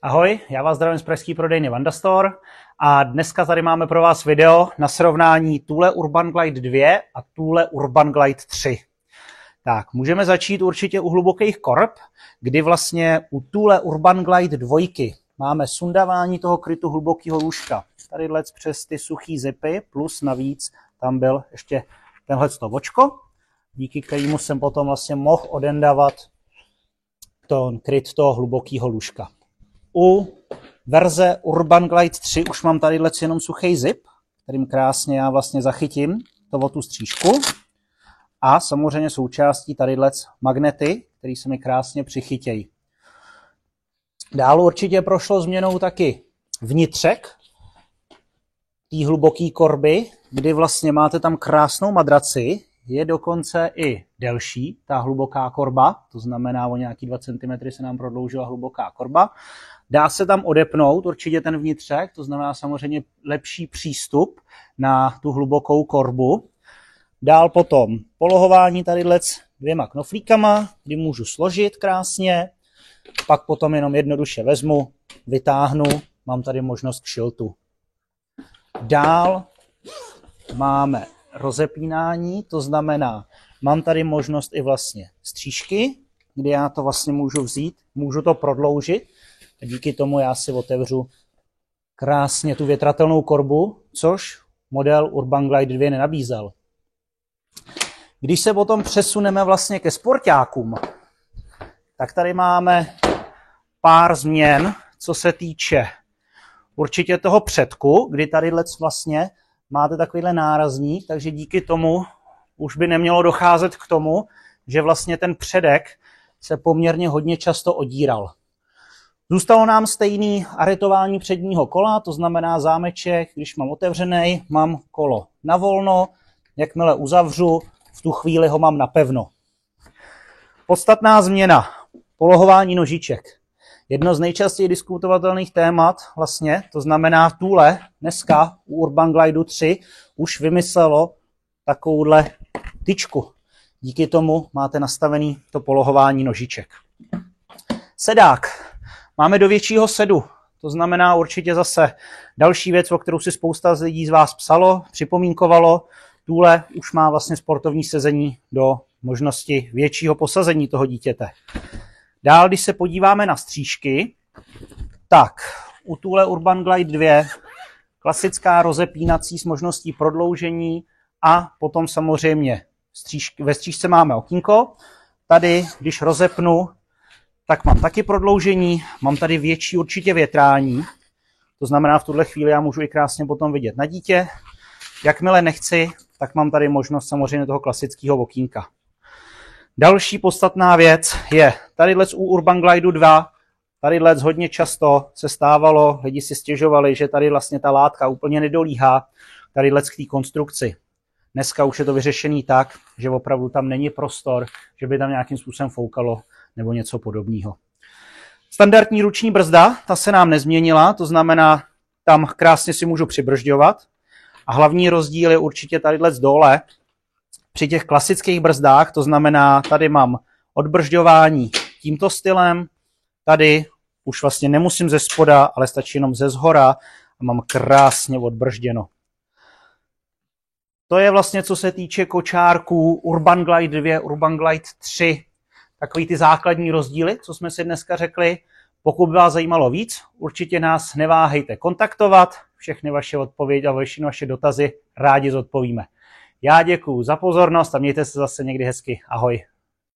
Ahoj, já vás zdravím z pražské prodejny Vanda Store a dneska tady máme pro vás video na srovnání Thule Urban Glide 2 a Thule Urban Glide 3. Tak, můžeme začít určitě u hlubokých korb, kdy vlastně u Thule Urban Glide 2 máme sundávání toho krytu hlubokého lůžka. Tadyhle přes ty suchý zipy, plus navíc tam byl ještě tenhleto vočko, díky kterému jsem potom vlastně mohl odendávat ten kryt toho hlubokého lůžka. U verze Urban Glide 3 už mám tady jenom suchý zip, kterým krásně já vlastně zachytím tu střížku. A samozřejmě součástí tady magnety, které se mi krásně přichytějí. Dál určitě prošlo změnou taky vnitřek té hluboké korby, kdy vlastně máte tam krásnou madraci, je dokonce i delší ta hluboká korba, to znamená o nějaký 2 cm se nám prodloužila hluboká korba. Dá se tam odepnout určitě ten vnitřek, to znamená samozřejmě lepší přístup na tu hlubokou korbu. Dál potom polohování tadyhle s 2 knoflíkama, kdy můžu složit krásně, pak potom jenom jednoduše vezmu, vytáhnu, mám tady možnost kšiltu. Dál máme rozepínání, to znamená, mám tady možnost i vlastně střížky, kdy já to vlastně můžu vzít, můžu to prodloužit a díky tomu já si otevřu krásně tu větratelnou korbu, což model Urban Glide 2 nenabízel. Když se potom přesuneme vlastně ke sportákům, tak tady máme pár změn, co se týče určitě toho předku, kdy tady vlastně máte takovýhle nárazník, takže díky tomu už by nemělo docházet k tomu, že vlastně ten předek se poměrně hodně často odíral. Zůstalo nám stejný aretování předního kola, to znamená zámeček, když mám otevřený, mám kolo na volno, jakmile uzavřu, v tu chvíli ho mám napevno. Podstatná změna, polohování nožiček. Jedno z nejčastěji diskutovatelných témat vlastně, to znamená Thule dneska u Urban Glide 3 už vymyslelo takovouhle tyčku. Díky tomu máte nastavený to polohování nožiček. Sedák. Máme do většího sedu, to znamená určitě zase další věc, o kterou si spousta lidí z vás psalo, připomínkovalo. Thule už má vlastně sportovní sezení do možnosti většího posazení toho dítěte. Dál, když se podíváme na střížky, tak u Thule Urban Glide 2 klasická rozepínací s možností prodloužení a potom samozřejmě ve střížce máme okýnko. Tady, když rozepnu, tak mám taky prodloužení, mám tady větší určitě větrání, to znamená v tuhle chvíli já můžu i krásně potom vidět na dítě. Jakmile nechci, tak mám tady možnost samozřejmě toho klasického okýnka. Další podstatná věc je, tadyhle u Urban Glide 2, tadyhle hodně často se stávalo, lidi si stěžovali, že tady vlastně ta látka úplně nedolíhá tadyhle k té konstrukci. Dneska už je to vyřešený tak, že opravdu tam není prostor, že by tam nějakým způsobem foukalo nebo něco podobného. Standardní ruční brzda, ta se nám nezměnila, to znamená, tam krásně si můžu přibržďovat. A hlavní rozdíl je určitě tadyhle dole. Při těch klasických brzdách, to znamená, tady mám odbržďování tímto stylem, tady už vlastně nemusím ze spoda, ale stačí jenom ze zhora a mám krásně odbržděno. To je vlastně, co se týče kočárků Urban Glide 2, Urban Glide 3. Takový ty základní rozdíly, co jsme si dneska řekli. Pokud by vás zajímalo víc, určitě nás neváhejte kontaktovat. Všechny vaše odpovědi a všechny vaše dotazy rádi zodpovíme. Já děkuju za pozornost a mějte se zase někdy hezky. Ahoj.